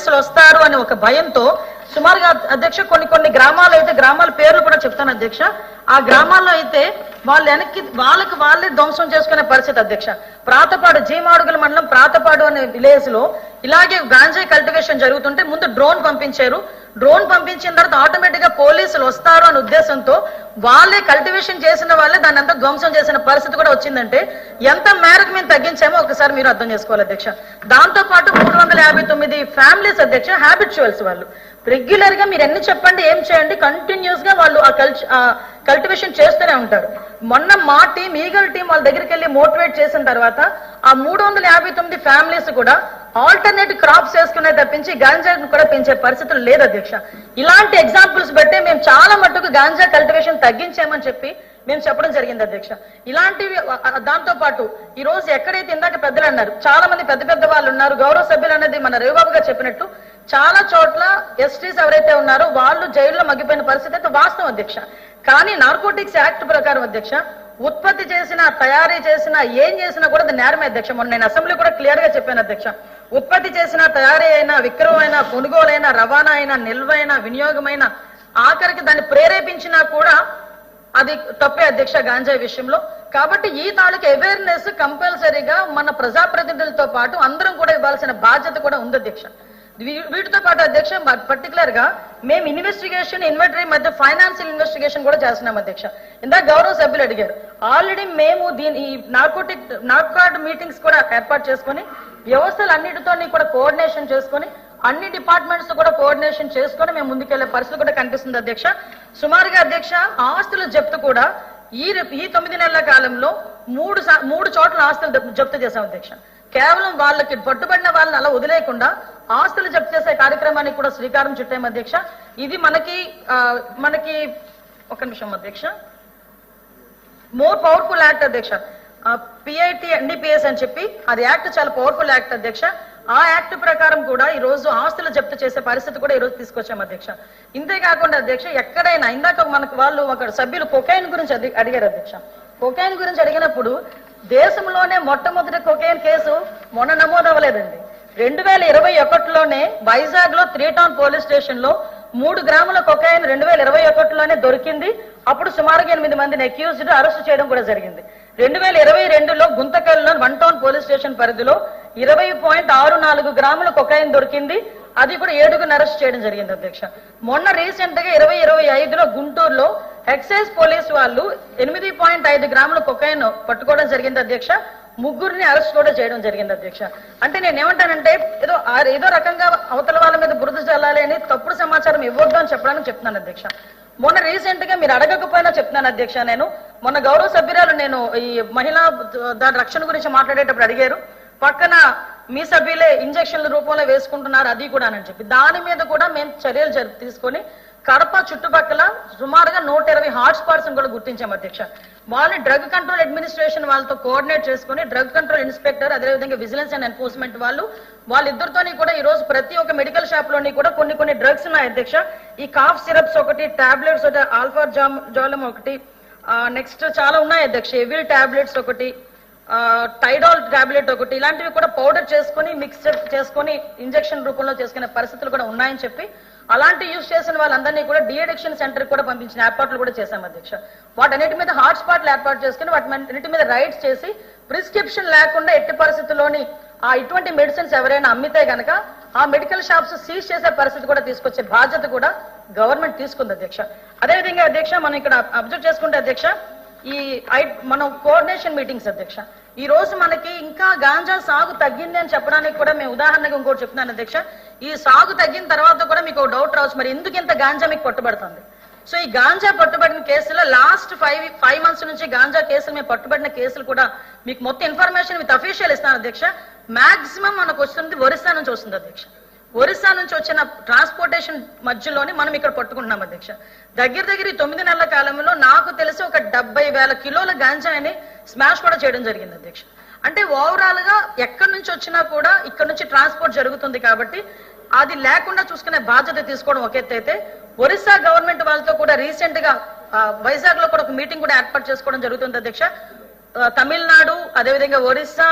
పోలీసులు వస్తారు అని ఒక భయంతో సుమారుగా అధ్యక్ష కొన్ని గ్రామాలు అయితే గ్రామాల పేర్లు కూడా చెప్తాను అధ్యక్ష. ఆ గ్రామాల్లో అయితే వాళ్ళకి వాళ్ళే ధ్వంసం చేసుకునే పరిస్థితి అధ్యక్ష. ప్రాతపాడు జీమాడుగుల మండలం ప్రాతపాడు అనే విలేజ్ లో ఇలాగే గాంజాయి కల్టివేషన్ జరుగుతుంటే ముందు డ్రోన్ పంపించారు. డ్రోన్ పంపించిన తర్వాత ఆటోమేటిక్ గా పోలీసులు వస్తారు అనే ఉద్దేశంతో వాళ్ళే కల్టివేషన్ చేసిన వాళ్ళే దాన్ని అంతా ధ్వంసం చేసిన పరిస్థితి కూడా వచ్చిందంటే ఎంత మేరకు మేము తగ్గించామో ఒకసారి మీరు అర్థం చేసుకోవాలి అధ్యక్ష. దాంతో పాటు 359 ఫ్యామిలీస్ అధ్యక్ష హ్యాబిచువల్స్ వాళ్ళు రెగ్యులర్ గా మీరు ఎన్ని చెప్పండి ఏం చేయండి కంటిన్యూస్ గా వాళ్ళు ఆ కల్టివేషన్ చేస్తూనే ఉంటారు. మొన్న మా టీం ఈగల్ టీం వాళ్ళ దగ్గరికి వెళ్ళి మోటివేట్ చేసిన తర్వాత ఆ 359 ఫ్యామిలీస్ కూడా ఆల్టర్నేటివ్ క్రాప్స్ వేసుకునే తప్పించి గాంజాను కూడా పెంచే పరిస్థితులు లేదు అధ్యక్ష. ఇలాంటి ఎగ్జాంపుల్స్ బట్టే మేము చాలా మట్టుకు గాంజా కల్టివేషన్ తగ్గించామని చెప్పి మేము చెప్పడం జరిగింది అధ్యక్ష. ఇలాంటివి దాంతో పాటు ఈ రోజు ఎక్కడైతే ఇందాక పెద్దలు అన్నారు చాలా మంది పెద్ద వాళ్ళు ఉన్నారు గౌరవ సభ్యులు అనేది మన రవిబాబు గారు చెప్పినట్టు చాలా చోట్ల ఎస్టీస్ ఎవరైతే ఉన్నారో వాళ్ళు జైల్లో మగ్గిపోయిన పరిస్థితి అయితే వాస్తవం అధ్యక్ష. కానీ నార్కోటిక్స్ యాక్ట్ ప్రకారం అధ్యక్ష ఉత్పత్తి చేసిన తయారీ చేసిన ఏం చేసినా కూడా అది నేరమే అధ్యక్ష. మొన్న నేను అసెంబ్లీ కూడా క్లియర్ గా చెప్పాను అధ్యక్ష. ఉత్పత్తి చేసిన తయారీ అయినా విక్రయమైన కొనుగోలైన రవాణా అయినా నిల్వైన వినియోగమైన ఆఖరికి దాన్ని ప్రేరేపించినా కూడా అది తప్పే అధ్యక్ష గాంజాయి విషయంలో. కాబట్టి ఈ తాలూకు అవేర్నెస్ కంపల్సరీగా మన ప్రజాప్రతినిధులతో పాటు అందరం కూడా ఇవ్వాల్సిన బాధ్యత కూడా ఉంది అధ్యక్ష. వీటితో పాటు అధ్యక్ష పర్టికులర్ గా మేము ఇన్వెస్టిగేషన్ ఇన్వెంటరీ మధ్య ఫైనాన్షియల్ ఇన్వెస్టిగేషన్ కూడా చేస్తున్నాం అధ్యక్ష. ఇందాక గౌరవ సభ్యులు అడిగారు ఆల్రెడీ మేము ఈ నార్కాట్ మీటింగ్స్ కూడా ఏర్పాటు చేసుకుని వ్యవస్థలు అన్నిటితో కూడా కోఆర్డినేషన్ చేసుకుని అన్ని డిపార్ట్మెంట్స్ కూడా కోఆర్డినేషన్ చేసుకుని మేము ముందుకెళ్లే పరిస్థితి కూడా కనిపిస్తుంది అధ్యక్ష. సుమారుగా అధ్యక్ష ఆస్తుల జప్తు కూడా ఈ 9 నెలల కాలంలో మూడు చోట్ల ఆస్తులు జప్తు చేశాం అధ్యక్ష. కేవలం వాళ్ళకి పట్టుబడిన వాళ్ళని అలా వదిలేయకుండా ఆస్తులు జప్తు చేసే కార్యక్రమానికి కూడా శ్రీకారం చుట్టాం అధ్యక్ష. ఇది మనకి ఒక నిమిషం అధ్యక్ష మోర్ పవర్ఫుల్ యాక్ట్ అధ్యక్ష. PIT NDPS అని చెప్పి అది యాక్ట్ చాలా పవర్ఫుల్ యాక్ట్ అధ్యక్ష. ఆ యాక్ట్ ప్రకారం కూడా ఈ రోజు ఆస్తులు జప్తు చేసే పరిస్థితి కూడా ఈ రోజు తీసుకొచ్చాం అధ్యక్ష. ఇంతేకాకుండా అధ్యక్ష ఎక్కడైనా ఇందాక మనకు వాళ్ళు ఒక సభ్యులు కొకైన్ గురించి అడిగారు అధ్యక్ష. కొకైన్ గురించి అడిగినప్పుడు దేశంలోనే మొట్టమొదటి కొకైన్ కేసు మొన్న నమోదవ్వలేదండి. 2021లోనే వైజాగ్ లో 3 టౌన్ పోలీస్ స్టేషన్ లో 3 గ్రాముల కొకైన్ 2021లోనే దొరికింది. అప్పుడు సుమారుగా 8 మందిని అక్యూజ్డ్ అరెస్ట్ చేయడం కూడా జరిగింది. 2022లో గుంతకల్లో 1 టౌన్ పోలీస్ స్టేషన్ పరిధిలో 20.64 గ్రాముల కొకైన్ దొరికింది. అది కూడా 7గురిని అరెస్ట్ చేయడం జరిగింది అధ్యక్ష. మొన్న రీసెంట్ గా 2025లో గుంటూరులో ఎక్సైజ్ పోలీస్ వాళ్ళు 8.5 గ్రాముల కొకైన్ పట్టుకోవడం జరిగింది అధ్యక్ష. 3గురిని అరెస్ట్ కూడా చేయడం జరిగింది అధ్యక్ష. అంటే నేనేమంటానంటే ఏదో రకంగా అవతల వాళ్ళ మీద బురద చల్లాలి అని తప్పుడు సమాచారం ఇవ్వద్దు అని చెప్పడానికి చెప్తున్నాను అధ్యక్ష. మొన్న రీసెంట్ గా మీరు అడగకపోయినా చెప్తున్నాను అధ్యక్ష. నేను మొన్న గౌరవ సభ్యురాలు నేను ఈ మహిళా దాని రక్షణ గురించి మాట్లాడేటప్పుడు అడిగారు పక్కన మీ సభ్యులే ఇంజక్షన్ల రూపంలో వేసుకుంటున్నారు అది కూడా అని చెప్పి దాని మీద కూడా మేము చర్యలు తీసుకొని కడప చుట్టుపక్కల సుమారుగా 120 హాట్స్పాట్స్ కూడా గుర్తించాం అధ్యక్ష. వాళ్ళని డ్రగ్ కంట్రోల్ అడ్మినిస్ట్రేషన్ వాళ్ళతో కోఆర్డినేట్ చేసుకుని డ్రగ్ కంట్రోల్ ఇన్స్పెక్టర్ అదేవిధంగా విజిలెన్స్ అండ్ ఎన్ఫోర్స్మెంట్ వాళ్ళిద్దరితోని కూడా ఈ రోజు ప్రతి ఒక్క మెడికల్ షాప్ లోని కూడా కొన్ని డ్రగ్స్ ఉన్నాయి అధ్యక్ష. ఈ కాఫ్ సిరప్స్ ఒకటి టాబ్లెట్స్ ఆల్ఫా జాలం ఒకటి నెక్స్ట్ చాలా ఉన్నాయి అధ్యక్ష. ఎవిల్ టాబ్లెట్స్ ఒకటి టైడాల్ టాబ్లెట్ ఒకటి ఇలాంటివి కూడా పౌడర్ చేసుకుని మిక్స్ చేసుకుని ఇంజక్షన్ రూపంలో చేసుకునే పరిస్థితులు కూడా ఉన్నాయని చెప్పి అలాంటి యూజ్ చేసిన వాళ్ళందరినీ కూడా డిఅడిక్షన్ సెంటర్ కూడా పంపించిన ఏర్పాట్లు కూడా చేశాం అధ్యక్ష. వాటన్నిటి మీద హాట్స్పాట్లు ఏర్పాటు చేసుకుని వాటి మీద రైడ్స్ చేసి ప్రిస్క్రిప్షన్ లేకుండా ఎట్టి పరిస్థితుల్లోని ఇటువంటి మెడిసిన్స్ ఎవరైనా అమ్మితే గనక ఆ మెడికల్ షాప్స్ సీజ్ చేసే పరిస్థితి కూడా తీసుకొచ్చే బాధ్యత కూడా గవర్నమెంట్ తీసుకుంది అధ్యక్ష. అదేవిధంగా అధ్యక్ష మనం ఇక్కడ అబ్జర్వ్ చేసుకుంటే అధ్యక్ష మనం కోఆర్డినేషన్ మీటింగ్స్ అధ్యక్ష. ఈ రోజు మనకి ఇంకా గాంజా సాగు తగ్గింది అని చెప్పడానికి కూడా మేము ఉదాహరణగా ఇంకోటి చెప్తున్నాను అధ్యక్ష. ఈ సాగు తగ్గిన తర్వాత కూడా మీకు డౌట్ రావచ్చు మరి ఎందుకు ఇంత గాంజా మీకు పట్టుబడుతుంది. సో ఈ గాంజా పట్టుబడిన కేసులో లాస్ట్ 5 మంత్స్ నుంచి గాంజా కేసులు మేము పట్టుబడిన కేసులు కూడా మీకు మొత్తం ఇన్ఫర్మేషన్ విత్ అఫీషియల్ ఇస్తాను అధ్యక్ష. మాక్సిమం మనకు వస్తుంది ఒరిస్సా నుంచి వస్తుంది అధ్యక్ష. ఒరిస్సా నుంచి వచ్చిన ట్రాన్స్పోర్టేషన్ మధ్యలోనే మనం ఇక్కడ పట్టుకుంటున్నాం అధ్యక్ష. దగ్గర 9 నెలల కాలంలో నాకు తెలిసి ఒక 70,000 కిలోల గాంజాని స్మాష్ కూడా చేయడం జరిగింది అధ్యక్ష. అంటే ఓవరాల్ గా ఎక్కడి నుంచి వచ్చినా కూడా ఇక్కడ నుంచి ట్రాన్స్పోర్ట్ జరుగుతుంది కాబట్టి అది లేకుండా చూసుకునే బాధ్యత తీసుకోవడం ఒక ఎత్తు అయితే ఒరిస్సా గవర్నమెంట్ వాళ్ళతో కూడా రీసెంట్ గా వైజాగ్ లో కూడా ఒక మీటింగ్ కూడా ఏర్పాటు చేసుకోవడం జరుగుతుంది అధ్యక్ష. తమిళనాడు అదేవిధంగా ఒరిస్సా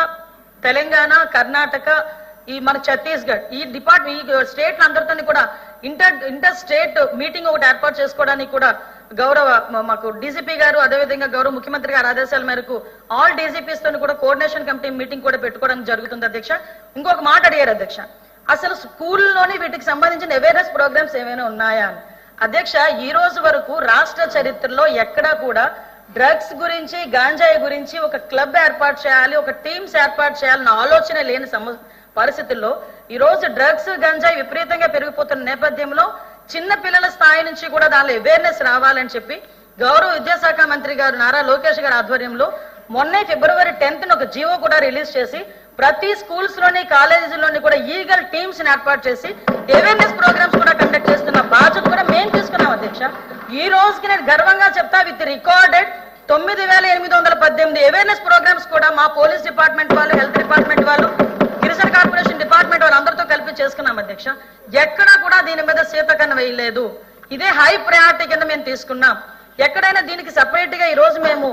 తెలంగాణ కర్ణాటక ఈ మన ఛత్తీస్గఢ్ ఈ స్టేట్ అందరితో కూడా ఇంటర్ స్టేట్ మీటింగ్ ఒకటి ఏర్పాటు చేసుకోవడానికి కూడా గౌరవ మాకు డీజీపీ గారు అదేవిధంగా గౌరవ ముఖ్యమంత్రి గారి ఆదేశాల మేరకు ఆల్ డీజీపీస్ తో కూడా కోఆర్డినేషన్ కమిటీ మీటింగ్ కూడా పెట్టుకోవడానికి జరుగుతుంది అధ్యక్ష. ఇంకొక మాట అడిగారు అధ్యక్ష, అసలు స్కూల్లోని వీటికి సంబంధించిన అవేర్నెస్ ప్రోగ్రామ్స్ ఏమైనా ఉన్నాయా అని. అధ్యక్ష, ఈ రోజు వరకు రాష్ట్ర చరిత్రలో ఎక్కడా కూడా డ్రగ్స్ గురించి గాంజాయి గురించి ఒక క్లబ్ ఏర్పాటు చేయాలి, ఒక టీమ్స్ ఏర్పాటు చేయాలన్న ఆలోచన లేని పరిస్థితుల్లో ఈ రోజు డ్రగ్స్ గంజాయి విపరీతంగా పెరిగిపోతున్న నేపథ్యంలో చిన్న పిల్లల స్థాయి నుంచి కూడా దానిలో అవేర్నెస్ రావాలని చెప్పి గౌరవ విద్యాశాఖ మంత్రి గారు నారా లోకేష్ గారి ఆధ్వర్యంలో మొన్నే February 10th ఒక జీవో కూడా రిలీజ్ చేసి ప్రతి స్కూల్స్ లోని కాలేజీలోని కూడా ఈగల్ టీమ్స్ ఏర్పాటు చేసి అవేర్నెస్ ప్రోగ్రామ్స్ కూడా కండక్ట్ చేస్తున్న బాధ్యత కూడా మేము తీసుకున్నాం అధ్యక్ష. ఈ రోజుకి నేను గర్వంగా చెప్తా, విత్ రికార్డెడ్ 9818 అవేర్నెస్ ప్రోగ్రామ్స్ కూడా మా పోలీస్ డిపార్ట్మెంట్ వాళ్ళు, హెల్త్ డిపార్ట్మెంట్ వాళ్ళు, గిరిజన కార్పొరేషన్ డిపార్ట్మెంట్ వాళ్ళందరితో కలిపి చేసుకున్నాం అధ్యక్ష. ఎక్కడా కూడా దీని మీద శీతకన్ను వేయలేదు. ఇదే హై ప్రయారిటీ కింద మేము తీసుకున్నాం. ఎక్కడైనా దీనికి సపరేట్ గా ఈ రోజు మేము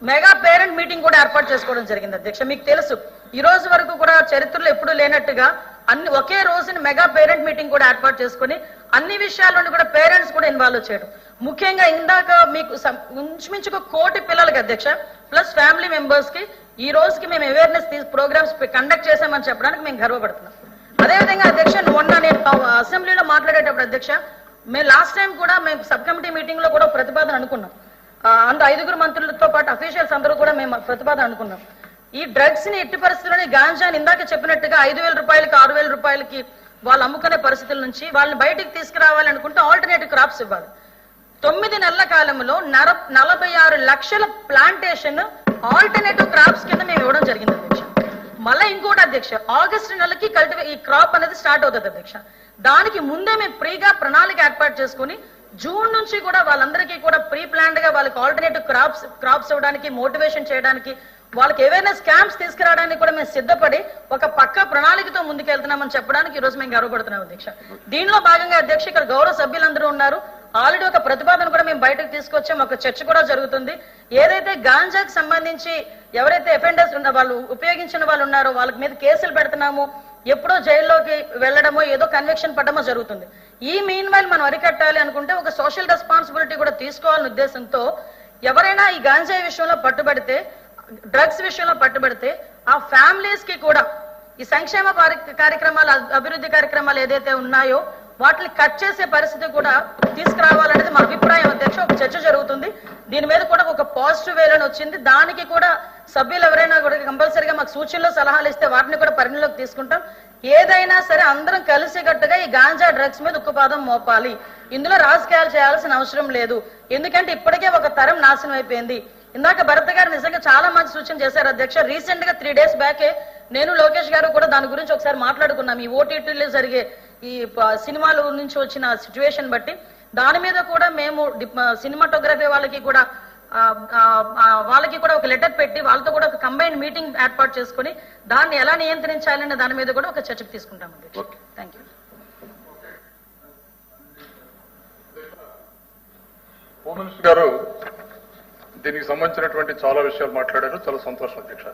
మెగా పేరెంట్ మీటింగ్ కూడా ఏర్పాటు చేసుకోవడం జరిగింది అధ్యక్ష. మీకు తెలుసు, ఈ రోజు వరకు కూడా చరిత్రలో ఎప్పుడూ లేనట్టుగా ఒకే రోజుని మెగా పేరెంట్ మీటింగ్ కూడా ఏర్పాటు చేసుకుని అన్ని విషయాల్లోని కూడా పేరెంట్స్ కూడా ఇన్వాల్వ్ చేయడం. ముఖ్యంగా ఇందాక మీకు ఇంచుమించుకు 1 కోటి పిల్లలకి అధ్యక్ష ప్లస్ ఫ్యామిలీ మెంబర్స్ కి ఈ రోజుకి మేము అవేర్నెస్ ప్రోగ్రామ్స్ కండక్ట్ చేశామని చెప్పడానికి మేము గర్వపడుతున్నాం. అదేవిధంగా అధ్యక్ష, మొన్న నేను అసెంబ్లీలో మాట్లాడేటప్పుడు అధ్యక్ష, మేము లాస్ట్ టైం కూడా మేము సబ్ కమిటీ మీటింగ్ లో కూడా ప్రతిపాదన అనుకున్నాం. అంత 5 మంత్రులతో పాటు అఫీషియల్స్ అందరూ కూడా మేము ప్రతిపాదన అనుకున్నాం. ఈ డ్రగ్స్ ని ఎట్టి పరిస్థితుల్లోని గాంజాని ఇందాక చెప్పినట్టుగా 5,000 రూపాయలకి 6,000 రూపాయలకి వాళ్ళు అమ్ముకునే పరిస్థితుల నుంచి వాళ్ళని బయటికి తీసుకురావాలి అనుకుంటే ఆల్టర్నేటివ్ క్రాప్స్ ఇవ్వాలి. 9 నెలల కాలంలో 46 లక్షల ప్లాంటేషన్ ఆల్టర్నేటివ్ క్రాప్స్ కింద మేము ఇవ్వడం జరిగింది అధ్యక్ష. మళ్ళీ ఇంకోటి అధ్యక్ష, ఆగస్టు నెలకి ఈ క్రాప్ అనేది స్టార్ట్ అవుతుంది అధ్యక్ష. దానికి ముందే మేము ప్రీగా ప్రణాళిక ఏర్పాటు చేసుకుని జూన్ నుంచి కూడా వాళ్ళందరికీ కూడా ప్రీ ప్లాన్డ్ గా వాళ్ళకి ఆల్టర్నేటివ్ క్రాప్స్ ఇవ్వడానికి, మోటివేషన్ చేయడానికి, వాళ్ళకి అవేర్నెస్ క్యాంప్స్ తీసుకురావడానికి కూడా మేము సిద్ధపడి ఒక పక్క ప్రణాళికతో ముందుకెళ్తున్నామని చెప్పడానికి ఈ రోజు మేము గర్వపడుతున్నాం అధ్యక్ష. దీనిలో భాగంగా అధ్యక్ష ఇక్కడ గౌరవ సభ్యులందరూ ఉన్నారు. ఆల్రెడీ ఒక ప్రతిపాదన కూడా మేము బయటకు తీసుకొచ్చాం. ఒక చర్చ కూడా జరుగుతుంది. ఏదైతే గాంజాకి సంబంధించి ఎవరైతే అఫెండర్స్ వాళ్ళు ఉపయోగించిన వాళ్ళు ఉన్నారో వాళ్ళ మీద కేసులు పెడుతున్నామో, ఎప్పుడో జైల్లోకి వెళ్లడమో ఏదో కన్విక్షన్ పడమో జరుగుతుంది. ఈ మీన్ వైల్ మనం అరికట్టాలి అనుకుంటే ఒక సోషల్ రెస్పాన్సిబిలిటీ కూడా తీసుకోవాలనే ఉద్దేశంతో ఎవరైనా ఈ గాంజాయి విషయంలో పట్టుబడితే, డ్రగ్స్ విషయంలో పట్టుబడితే ఆ ఫ్యామిలీస్ కి కూడా ఈ సంక్షేమ కార్యక్రమాలు, అభివృద్ధి కార్యక్రమాలు ఏదైతే ఉన్నాయో వాటిని కట్ చేసే పరిస్థితి కూడా తీసుకురావాలనేది మా అభిప్రాయం అధ్యక్ష. ఒక చర్చ జరుగుతుంది. దీని మీద కూడా ఒక పాజిటివ్ వేలని వచ్చింది. దానికి కూడా సభ్యులు ఎవరైనా కూడా కంపల్సరీగా మాకు సూచనలు సలహాలు ఇస్తే వాటిని కూడా పరిగణలోకి తీసుకుంటాం. ఏదైనా సరే అందరం కలిసికట్టుగా ఈ గాంజా డ్రగ్స్ మీద ఉక్కుపాదం మోపాలి. ఇందులో రాజకీయాలు చేయాల్సిన అవసరం లేదు. ఎందుకంటే ఇప్పటికే ఒక తరం నాశనం అయిపోయింది. ఇందాక భరత్ గారు నిజంగా చాలా మంచి సూచన చేశారు అధ్యక్ష. రీసెంట్ గా 3 days బ్యాకే నేను లోకేష్ గారు కూడా దాని గురించి ఒకసారి మాట్లాడుకున్నాం. ఈ ఓటీటీలో జరిగే ఈ సినిమాల నుంచి వచ్చిన సిచ్యువేషన్ బట్టి దాని మీద కూడా మేము సినిమాటోగ్రఫీ వాళ్ళకి కూడా ఒక లెటర్ పెట్టి వాళ్ళతో కూడా ఒక కంబైన్డ్ మీటింగ్ ఏర్పాటు చేసుకుని దాన్ని ఎలా నియంత్రించాలనే దాని మీద కూడా ఒక చర్చకు తీసుకుంటాం అధ్యక్ష. Thank you. హోమ్ మినిస్టర్ గారు దీనికి సంబంధించినటువంటి చాలా విషయాలు మాట్లాడారు. చాలా సంతోషం అధ్యక్ష.